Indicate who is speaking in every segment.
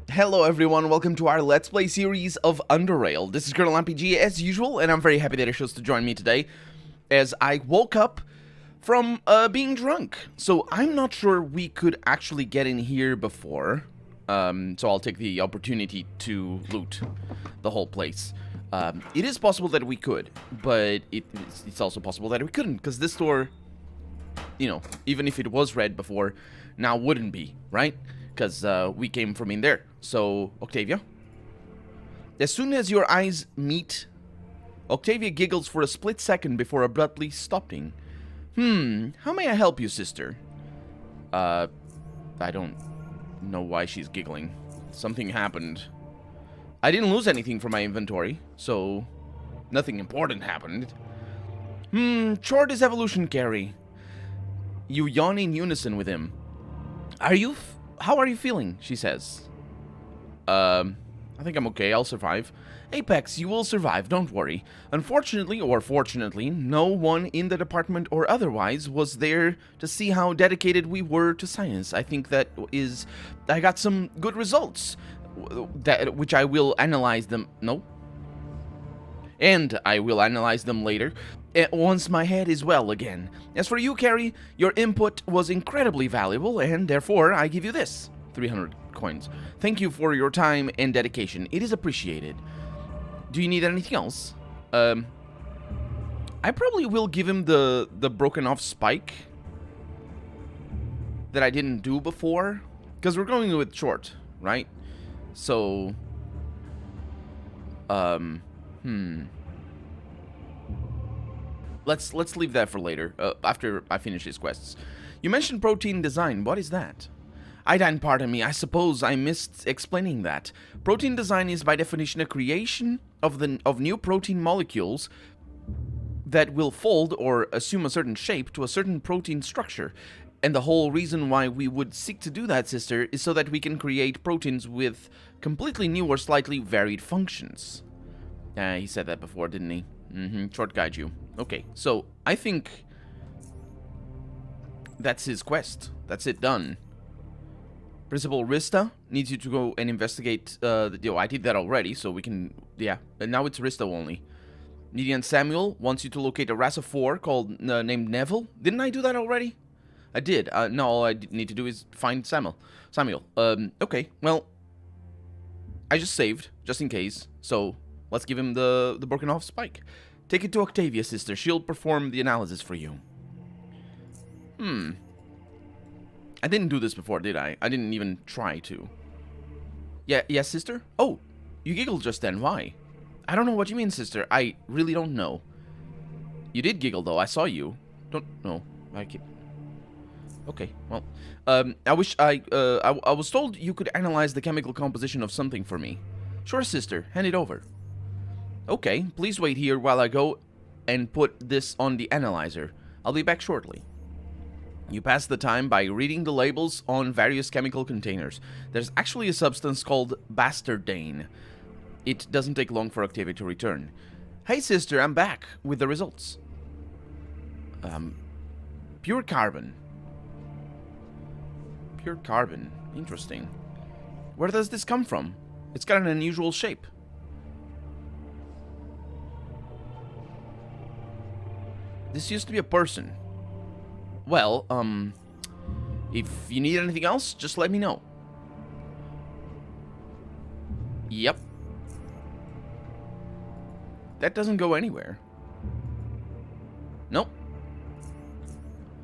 Speaker 1: Hello everyone, welcome to our Let's Play series of Underrail. This is Colonel MPG as usual, and I'm very happy that you chose to join me today, as I woke up from being drunk. So I'm not sure we could actually get in here before, so I'll take the opportunity to loot the whole place. It is possible that we could, but it's also possible that we couldn't, because this door, you know, even if it was red before, now wouldn't be, right? Because we came from in there. So, Octavia. As soon as your eyes meet, Octavia giggles for a split second before abruptly stopping. How may I help you, sister? I don't know why she's giggling. Something happened. I didn't lose anything from my inventory, so nothing important happened. Chort is evolution, Carrie. You yawn in unison with him. How are you feeling? She says. I think I'm okay. I'll survive. Apex, you will survive. Don't worry. Unfortunately, or fortunately, no one in the department or otherwise was there to see how dedicated we were to science. I think I got some good results, which I will analyze them. No. And I will analyze them later, once my head is well again. As for you, Carrie, your input was incredibly valuable, and therefore I give you this. 300 coins. Thank you for your time and dedication. It is appreciated. Do you need anything else? I probably will give him the broken off spike that I didn't do before, because we're going with short, right? So, Let's leave that for later, after I finish these quests. You mentioned protein design. What is that? Eidein, pardon me, I suppose I missed explaining that. Protein design is by definition a creation of new protein molecules that will fold or assume a certain shape to a certain protein structure. And the whole reason why we would seek to do that, sister, is so that we can create proteins with completely new or slightly varied functions. He said that before, didn't he? Short guide you. Okay, so I think that's his quest. That's it done. Principal Rista needs you to go and investigate I did that already, so we can, yeah. And now it's Rista only. Nidian Samuel wants you to locate a race of 4 called, named Neville. Didn't I do that already? I did. No, all I need to do is find Samuel. Okay, well, I just saved, just in case, so let's give him the broken off spike. Take it to Octavia, sister. She'll perform the analysis for you. I didn't do this before, did I? I didn't even try to. Yes, sister? Oh, you giggled just then. Why? I don't know what you mean, sister. I really don't know. You did giggle, though. I saw you. Don't know. Okay, well. I was told you could analyze the chemical composition of something for me. Sure, sister. Hand it over. Okay, please wait here while I go and put this on the analyzer. I'll be back shortly. You pass the time by reading the labels on various chemical containers. There's actually a substance called Eidein. It doesn't take long for Octavia to return. Hey sister, I'm back with the results. Pure carbon. Pure carbon. Interesting. Where does this come from? It's got an unusual shape. This used to be a person. Well, if you need anything else, just let me know. Yep. That doesn't go anywhere. Nope.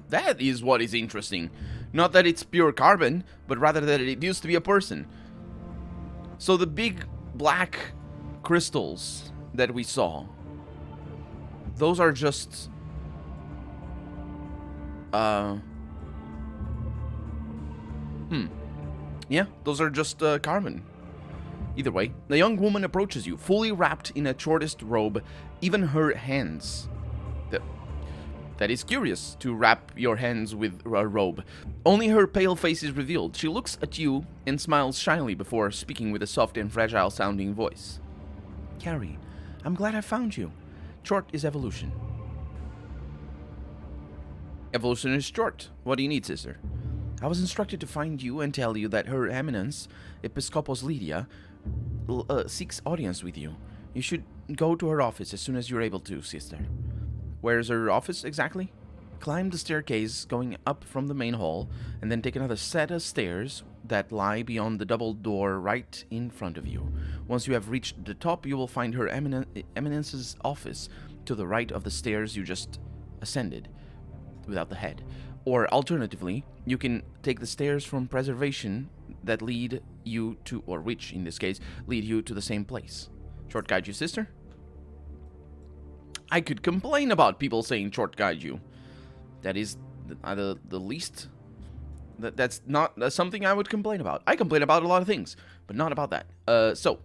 Speaker 1: That is what is interesting. Not that it's pure carbon, but rather that it used to be a person. So the big black crystals that we saw, those are just yeah, those are just carbon. Either way, the young woman approaches you, fully wrapped in a shortest robe, even her hands. That is curious, to wrap your hands with a robe. Only her pale face is revealed. She looks at you and smiles shyly before speaking with a soft and fragile-sounding voice. Carrie, I'm glad I found you. Short is evolution. Evolution is short. What do you need, sister? I was instructed to find you and tell you that Her Eminence, Episcopos Lydia, seeks audience with you. You should go to her office as soon as you're able to, sister. Where's her office exactly? Climb the staircase going up from the main hall, and then take another set of stairs that lie beyond the double door right in front of you. Once you have reached the top, you will find Her Eminence's office to the right of the stairs you just ascended, without the head. Or alternatively, you can take the stairs from preservation that lead you to, or which in this case, lead you to the same place. Short guide you, sister? I could complain about people saying short guide you. That is the least... That's not something I would complain about. I complain about a lot of things, but not about that. So,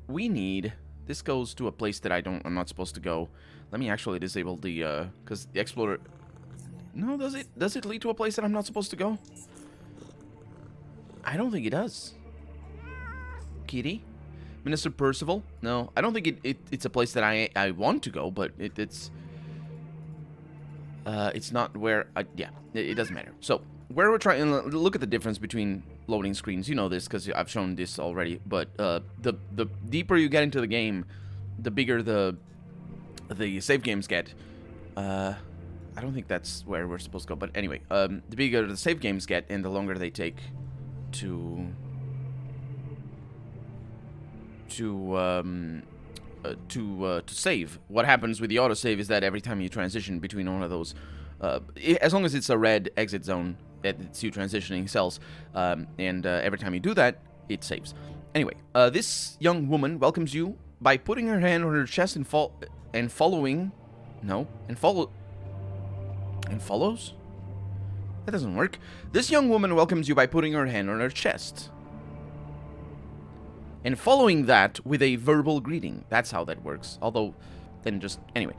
Speaker 1: we need... This goes to a place that I'm not supposed to go. Let me actually disable the, because the explorer... No, does it lead to a place that I'm not supposed to go? I don't think it does. Kitty? Minister Percival? No, I don't think it's a place that I want to go, but it's not where it doesn't matter. So, where we're trying to look at the difference between loading screens. You know this because I've shown this already, but the deeper you get into the game, the bigger the save games get. I don't think that's where we're supposed to go, but anyway, the bigger the save games get and the longer they take to save. What happens with the autosave is that every time you transition between one of those, as long as it's a red exit zone, it's you transitioning cells, and every time you do that, it saves. Anyway, this young woman welcomes you by putting her hand on her chest and follows? That doesn't work. This young woman welcomes you by putting her hand on her chest. And following that with a verbal greeting. That's how that works. Although, then just... Anyway.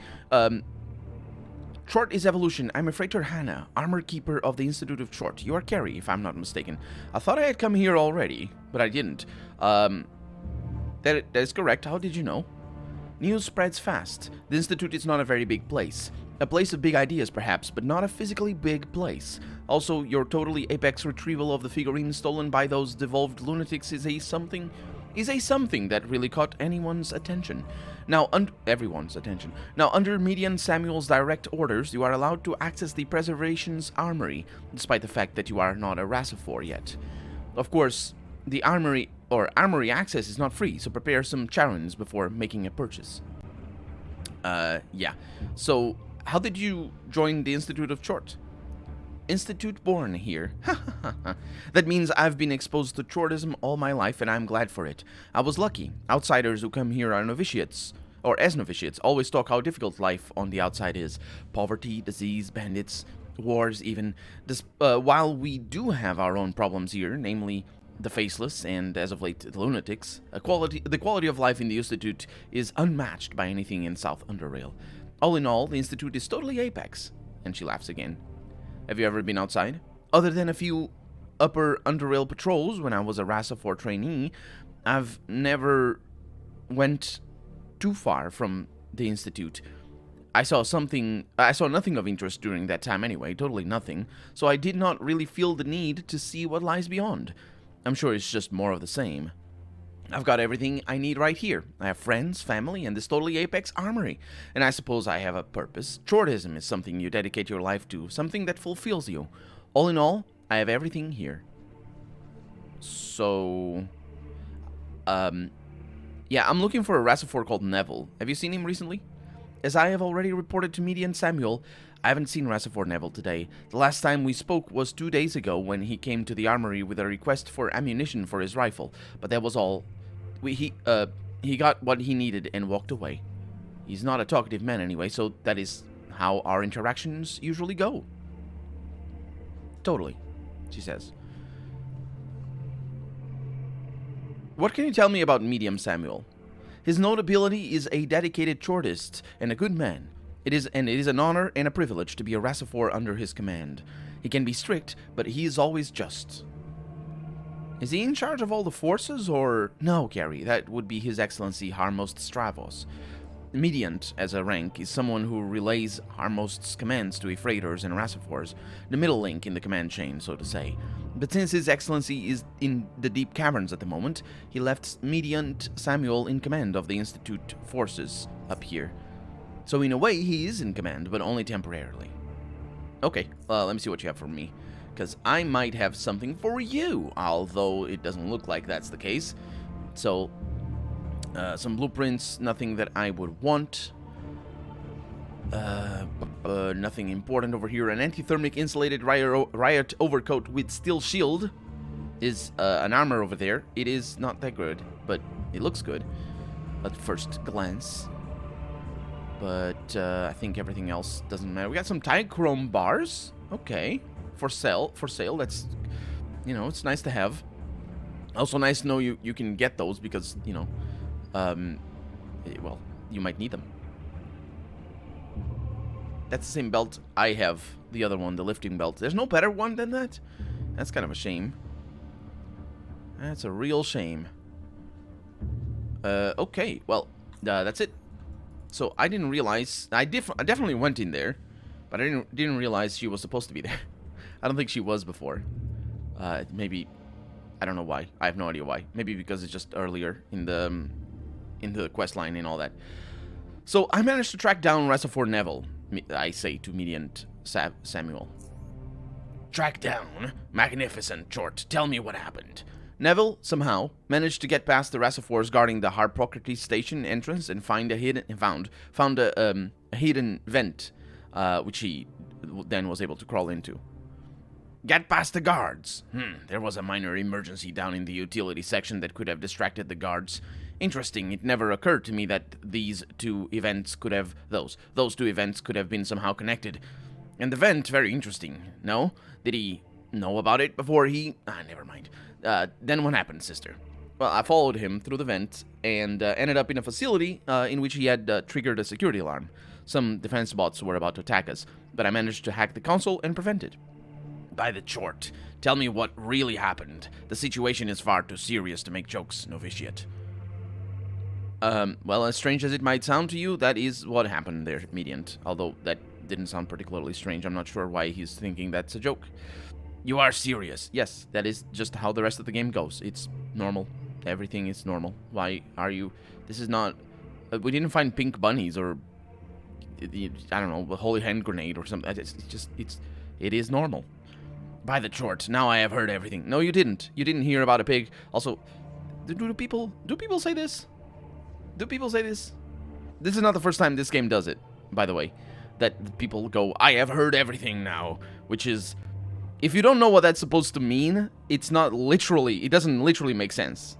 Speaker 1: Chort is evolution. I'm Freighter Hannah, armor keeper of the Institute of Chort. You are Carrie, if I'm not mistaken. I thought I had come here already, but I didn't. That is correct. How did you know? News spreads fast. The Institute is not a very big place. A place of big ideas, perhaps, but not a physically big place. Also, your totally apex retrieval of the figurines stolen by those devolved lunatics is a something that really caught anyone's attention. Now, everyone's attention. Now, under Median Samuel's direct orders, you are allowed to access the Preservation's armory, despite the fact that you are not a Racifor yet. Of course, the armory access is not free, so prepare some charons before making a purchase. Yeah. So, how did you join the Institute of Chort? Institute born here. That means I've been exposed to Chortism all my life, and I'm glad for it. I was lucky. Outsiders who come here are novitiates, or as novitiates, always talk how difficult life on the outside is. Poverty, disease, bandits, wars even. While we do have our own problems here, namely the faceless, and as of late, the lunatics, the quality of life in the Institute is unmatched by anything in South Underrail. All in all, the Institute is totally apex. And she laughs again. Have you ever been outside? Other than a few upper Underrail patrols when I was a Racifor trainee, I've never went too far from the Institute. I saw nothing of interest during that time anyway, totally nothing, so I did not really feel the need to see what lies beyond. I'm sure it's just more of the same. I've got everything I need right here. I have friends, family, and this totally apex armory. And I suppose I have a purpose. Chortism is something you dedicate your life to, something that fulfills you. All in all, I have everything here. So... yeah, I'm looking for a Racifor called Neville. Have you seen him recently? As I have already reported to Median Samuel, I haven't seen Racifor Neville today. The last time we spoke was 2 days ago when he came to the armory with a request for ammunition for his rifle. But that was all. He got what he needed and walked away. He's not a talkative man anyway, so that is how our interactions usually go. Totally, she says. What can you tell me about Medium Samuel? His notability is a dedicated Chortist and a good man. It is an honor and a privilege to be a Racifor under his command. He can be strict, but he is always just. Is he in charge of all the forces, or... No, Carrie, that would be His Excellency Harmost Stravos. Mediant, as a rank, is someone who relays Harmost's commands to Freighters and Rassifors, the middle link in the command chain, so to say. But since His Excellency is in the deep caverns at the moment, he left Mediant Samuel in command of the Institute forces up here. So in a way, he is in command, but only temporarily. Okay, let me see what you have for me, because I might have something for you, although it doesn't look like that's the case. So, some blueprints, nothing that I would want. Nothing important over here. An anti-thermic insulated riot overcoat with steel shield is an armor over there. It is not that good, but it looks good at first glance. But I think everything else doesn't matter. We got some Tichrome bars. Okay, for sale. That's, you know, it's nice to have. Also nice to know you can get those because, you know, well, you might need them. That's the same belt I have, the other one, the lifting belt. There's no better one than that? That's kind of a shame. That's a real shame. Okay, well, that's it. So I didn't realize, I definitely went in there, but I didn't realize she was supposed to be there. I don't think she was before. Maybe, I don't know why. I have no idea why. Maybe because it's just earlier in the quest line and all that. So I managed to track down Rassifor Neville, I say to Mediant Samuel. Track down? Magnificent, Chort. Tell me what happened. Neville, somehow, managed to get past the Rassifors guarding the Harpocrates station entrance and found a hidden vent, which he then was able to crawl into. Get past the guards. There was a minor emergency down in the utility section that could have distracted the guards. Interesting, it never occurred to me that these two events could have... Those two events could have been somehow connected. And the vent, very interesting, no? Did he know about it before he... never mind. Then what happened, sister? Well, I followed him through the vent and ended up in a facility in which he had triggered a security alarm. Some defense bots were about to attack us, but I managed to hack the console and prevent it. By the Chort, tell me what really happened. The situation is far too serious to make jokes, novitiate. Well, as strange as it might sound to you, that is what happened there, Mediant. Although that didn't sound particularly strange. I'm not sure why he's thinking that's a joke. You are serious. Yes, that is just how the rest of the game goes. It's normal. Everything is normal. Why are you... This is not... we didn't find pink bunnies or... I don't know, a holy hand grenade or something. It is normal. By the Chort, now I have heard everything. No, you didn't. You didn't hear about a pig. Also, do people say this? Do people say this? This is not the first time this game does it, by the way. That people go, I have heard everything now. Which is, if you don't know what that's supposed to mean, it's not literally, it doesn't literally make sense.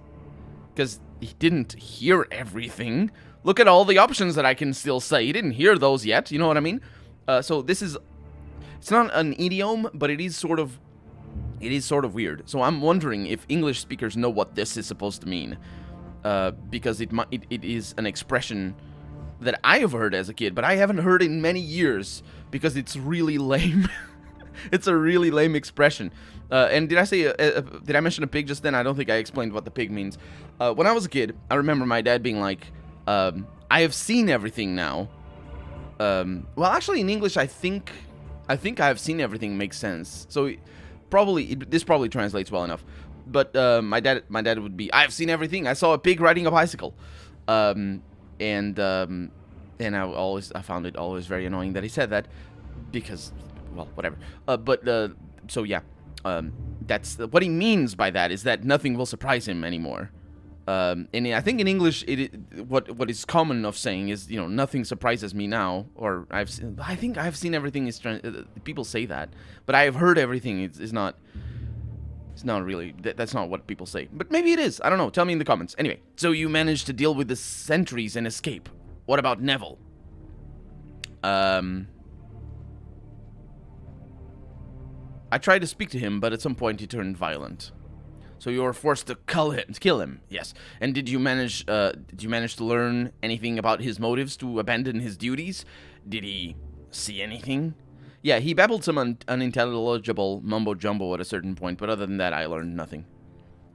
Speaker 1: Because he didn't hear everything. Look at all the options that I can still say. He didn't hear those yet, you know what I mean? So this is, it's not an idiom, but it is sort of weird. So I'm wondering if English speakers know what this is supposed to mean. Because it is an expression that I have heard as a kid, but I haven't heard in many years because it's really lame. It's a really lame expression. And did I mention a pig just then? I don't think I explained what the pig means. When I was a kid, I remember my dad being like, I have seen everything now. Well, actually, in English, I think I have seen everything makes sense. So this probably translates well enough. But my dad would be, I've seen everything. I saw a pig riding a bicycle. And I found it always very annoying that he said that because, well, whatever. So yeah, that's what he means by that is that nothing will surprise him anymore. And I think in English, what is common of saying is, you know, nothing surprises me now, or I think I've seen everything. People say that, but I have heard everything. It's not really. That's not what people say. But maybe it is. I don't know. Tell me in the comments. Anyway, so you managed to deal with the sentries and escape. What about Neville? I tried to speak to him, but at some point he turned violent. So you were forced to kill him. Yes. And did you manage to learn anything about his motives to abandon his duties? Did he see anything? Yeah, he babbled some unintelligible mumbo-jumbo at a certain point, but other than that, I learned nothing.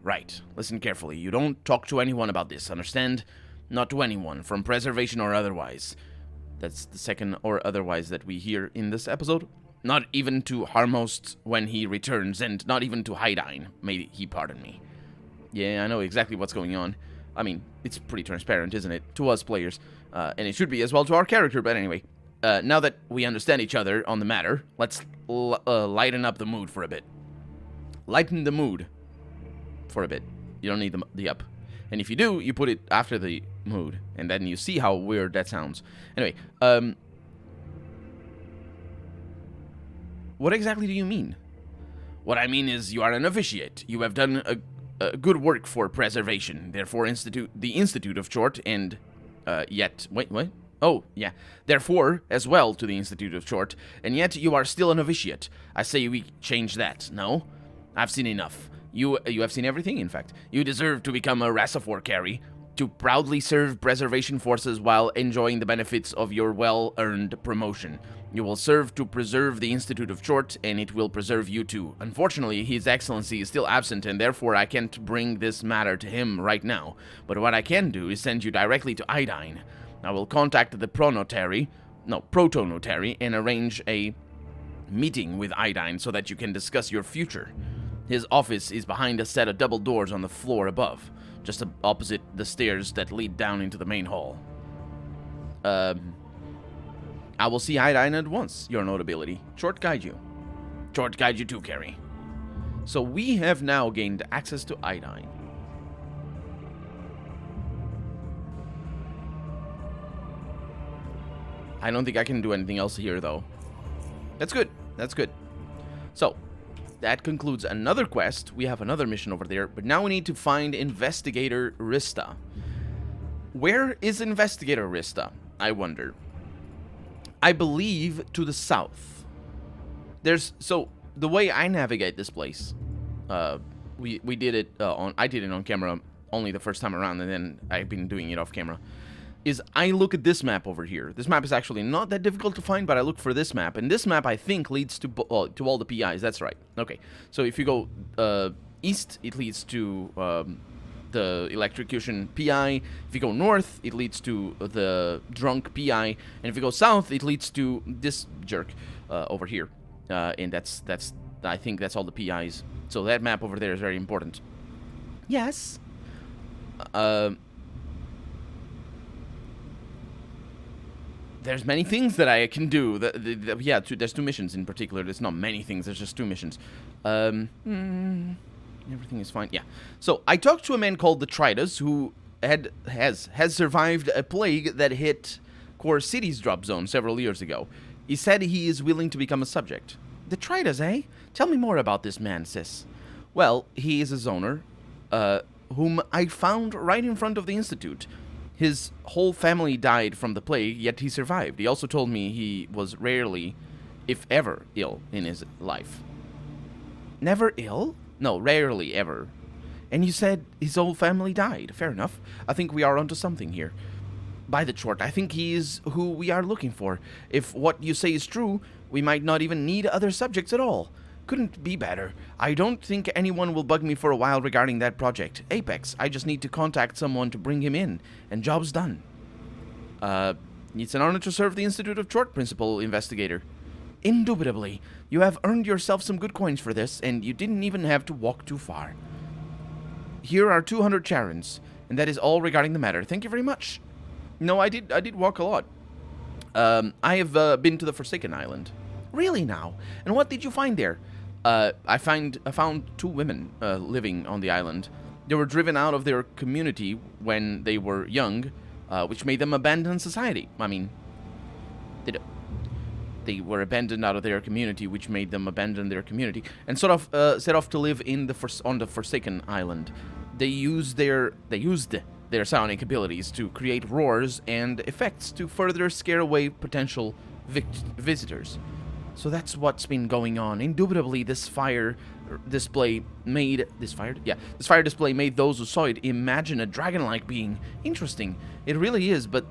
Speaker 1: Right. Listen carefully. You don't talk to anyone about this, understand? Not to anyone, from preservation or otherwise. That's the second or otherwise that we hear in this episode. Not even to Harmost when he returns, and not even to Eidein, may he pardon me. Yeah, I know exactly what's going on. I mean, it's pretty transparent, isn't it? To us players. And it should be as well to our character, but anyway. Now that we understand each other on the matter, let's lighten up the mood for a bit. Lighten the mood for a bit. You don't need the up. And if you do, you put it after the mood, and then you see how weird that sounds. Anyway, what exactly do you mean? What I mean is you are a novitiate. You have done a good work for preservation. Therefore, the Institute of Chort and yet... Wait, what? Oh, yeah. Therefore, as well to the Institute of Chort, and yet you are still a novitiate. I say we change that, no? I've seen enough. You have seen everything, in fact. You deserve to become a Rassafor carry, to proudly serve preservation forces while enjoying the benefits of your well-earned promotion. You will serve to preserve the Institute of Chort, and it will preserve you too. Unfortunately, His Excellency is still absent, and therefore I can't bring this matter to him right now. But what I can do is send you directly to Eidein. I will contact the protonotary, and arrange a meeting with Eidein so that you can discuss your future. His office is behind a set of double doors on the floor above, just opposite the stairs that lead down into the main hall. I will see Eidein at once, your notability. Chort guide you. Chort guide you too, Carrie. So we have now gained access to Eidein. I don't think I can do anything else here, though. That's good. That's good. So, that concludes another quest. We have another mission over there, but now we need to find Investigator Rista. Where is Investigator Rista, I wonder? I believe to the south. So, the way I navigate this place, we did it I did it on camera only the first time around, and then I've been doing it off camera. Is I look at this map over here. This map is actually not that difficult to find, but I look for this map, and this map I think leads to all the PIs. That's right. Okay, so if you go east, it leads to the electrocution PI. If you go north, it leads to the drunk PI, and if you go south, it leads to this jerk over here. And that's I think that's all the PIs. So that map over there is very important. Yes. There's many things that I can do. Yeah, there's 2 missions in particular. There's not many things. There's just 2 missions. Everything is fine. Yeah. So I talked to a man called the Tridas who has survived a plague that hit Core City's drop zone several years ago. He said he is willing to become a subject. The Tridas, eh? Tell me more about this man, sis. Well, he is a zoner, whom I found right in front of the Institute. His whole family died from the plague, yet he survived. He also told me he was rarely, if ever, ill in his life. Never ill? No, rarely ever. And you said his whole family died. Fair enough. I think we are onto something here. By the Chort, I think he is who we are looking for. If what you say is true, we might not even need other subjects at all. Couldn't be better. I don't think anyone will bug me for a while regarding that project. Apex, I just need to contact someone to bring him in, and job's done. It's an honor to serve the Institute of Chort, Principal Investigator. Indubitably. You have earned yourself some good coins for this, and you didn't even have to walk too far. Here are 200 charons, and that is all regarding the matter. Thank you very much. No, I did walk a lot. I have been to the Forsaken Island. Really now? And what did you find there? I found 2 women living on the island. They were driven out of their community when they were young, which made them abandon society. I mean, they were abandoned out of their community, which made them abandon their community, and sort of set off to live on the Forsaken Island. They used their sonic abilities to create roars and effects to further scare away potential visitors. So that's what's been going on. Indubitably, this fire display made those who saw it imagine a dragon-like being. Interesting. It really is, but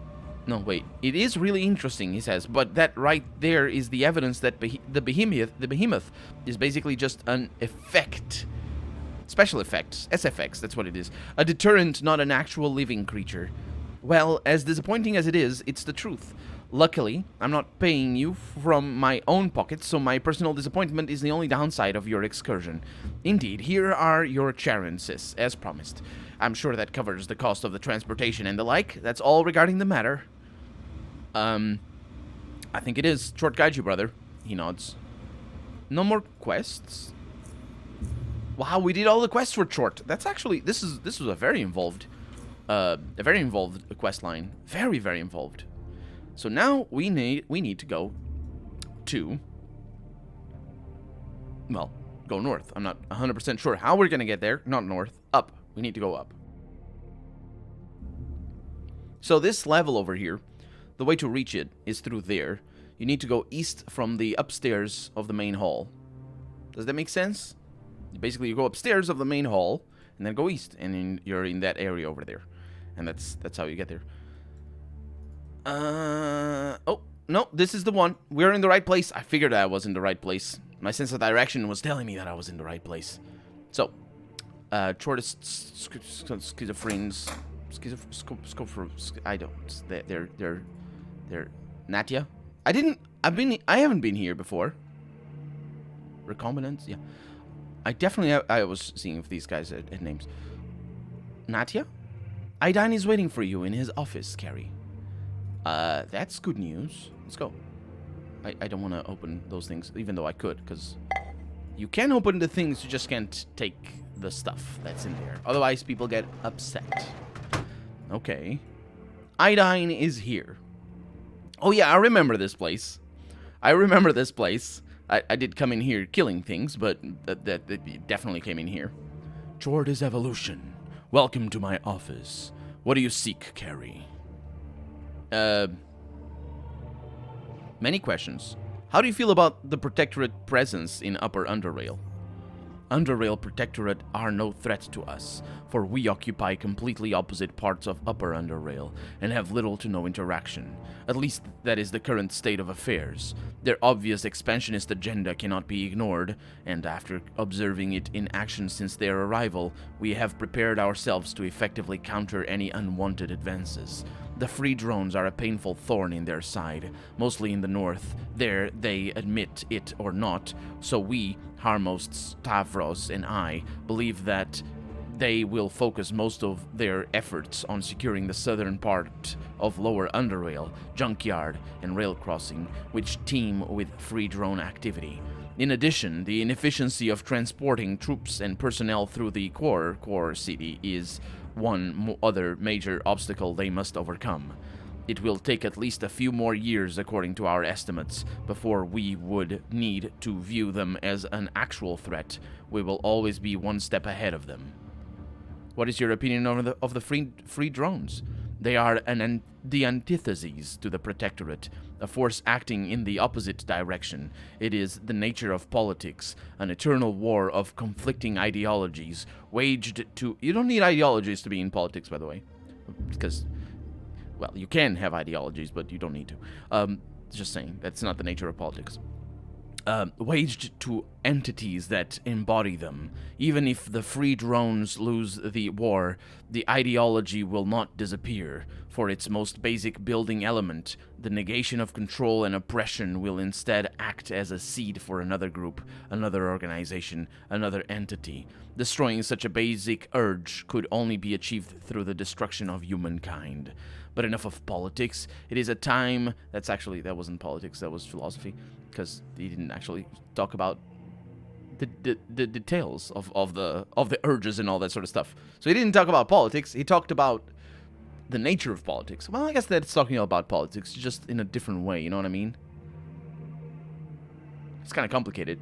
Speaker 1: no, wait. It is really interesting, he says, but that right there is the evidence that the behemoth is basically just an effect. Special effects, SFX, that's what it is. A deterrent, not an actual living creature. Well, as disappointing as it is, it's the truth. Luckily, I'm not paying you from my own pocket, so my personal disappointment is the only downside of your excursion. Indeed, here are your charances, as promised. I'm sure that covers the cost of the transportation and the like. That's all regarding the matter. I think it is. Short guide you, brother. He nods. No more quests? Wow, we did all the quests for Short. That's actually, this was a very involved quest line. Very, very involved. So now we need to go to, well, go north. I'm not 100% sure how we're gonna get there. Not north, up. We need to go up. So this level over here, the way to reach it is through there. You need to go east from the upstairs of the main hall. Does that make sense? Basically, you go upstairs of the main hall and then go east, and then you're in that area over there. And that's how you get there. Oh, no, this is the one. We're in the right place. I figured I was in the right place. My sense of direction was telling me that I was in the right place. So, shortest schizophrenies, I don't. They're Natia. I haven't been here before. Recombinants, yeah. I was seeing if these guys had names. Natia? Eidein is waiting for you in his office, Carrie. That's good news. Let's go. I don't want to open those things, even though I could, because you can open the things, you just can't take the stuff that's in there. Otherwise, people get upset. Okay. Eidein is here. Oh yeah, I remember this place. I did come in here killing things, but that definitely came in here. Jorda's evolution. Welcome to my office. What do you seek, Carrie? Many questions. How do you feel about the Protectorate presence in Upper Underrail? Underrail Protectorate are no threat to us, for we occupy completely opposite parts of Upper Underrail and have little to no interaction. At least that is the current state of affairs. Their obvious expansionist agenda cannot be ignored, and after observing it in action since their arrival, we have prepared ourselves to effectively counter any unwanted advances. The free drones are a painful thorn in their side, mostly in the north. There they admit it or not, so we, Harmos, Stavros, and I, believe that they will focus most of their efforts on securing the southern part of Lower Underrail, Junkyard, and Rail Crossing, which teem with free drone activity. In addition, the inefficiency of transporting troops and personnel through the core city is one other major obstacle they must overcome. It will take at least a few more years, according to our estimates, before we would need to view them as an actual threat. We will always be one step ahead of them. What is your opinion of the free drones? They are the antithesis to the Protectorate, a force acting in the opposite direction. It is the nature of politics, an eternal war of conflicting ideologies, waged to... You don't need ideologies to be in politics, by the way, because, well, you can have ideologies, but you don't need to. Just saying, that's not the nature of politics. Waged to entities that embody them. Even if the free drones lose the war, the ideology will not disappear. For its most basic building element, the negation of control and oppression will instead act as a seed for another group, another organization, another entity. Destroying such a basic urge could only be achieved through the destruction of humankind. But enough of politics. It is a time... That wasn't politics, that was philosophy. Because he didn't actually talk about the details of the urges and all that sort of stuff. So he didn't talk about politics. He talked about the nature of politics. Well, I guess that's talking about politics, just in a different way. You know what I mean? It's kind of complicated.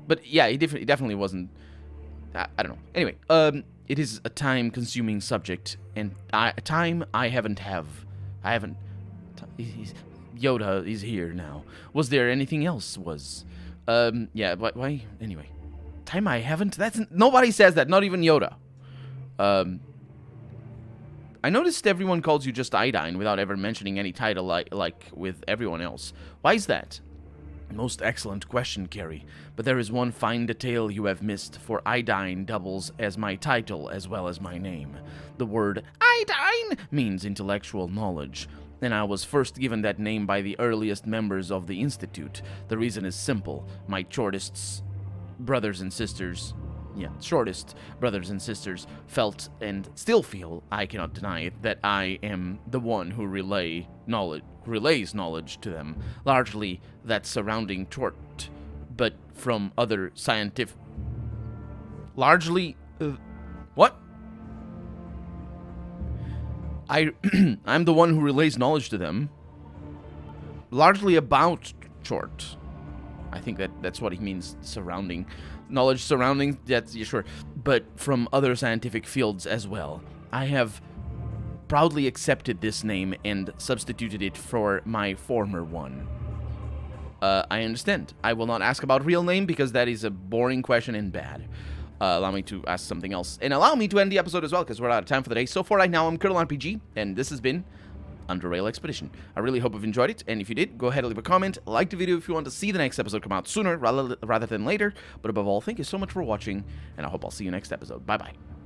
Speaker 1: But yeah, he definitely wasn't. I don't know. Anyway, it is a time-consuming subject, and time I haven't. Yoda is here now. Was there anything else? Yeah, why? Anyway. Time I haven't? Nobody says that, not even Yoda. I noticed everyone calls you just Eidein without ever mentioning any title like with everyone else. Why is that? Most excellent question, Carrie, but there is one fine detail you have missed, for Eidein doubles as my title as well as my name. The word Eidein means intellectual knowledge, and I was first given that name by the earliest members of the Institute. The reason is simple. My shortest brothers and sisters felt and still feel, I cannot deny it, that I am the one who relays knowledge to them, largely that surrounding chort, but from other scientific... What? I'm the one who relays knowledge to them, largely about chort. I think that's what he means, surrounding. Knowledge surrounding, that's, yeah, sure. But from other scientific fields as well. I have proudly accepted this name and substituted it for my former one. I understand. I will not ask about real name because that is a boring question and bad. Allow me to ask something else. And allow me to end the episode as well because we're out of time for the day. So for right now, I'm Colonel RPG, and this has been Underrail Expedition. I really hope you've enjoyed it, and if you did, go ahead and leave a comment, like the video if you want to see the next episode come out sooner rather than later, but above all, thank you so much for watching, and I hope I'll see you next episode. Bye-bye.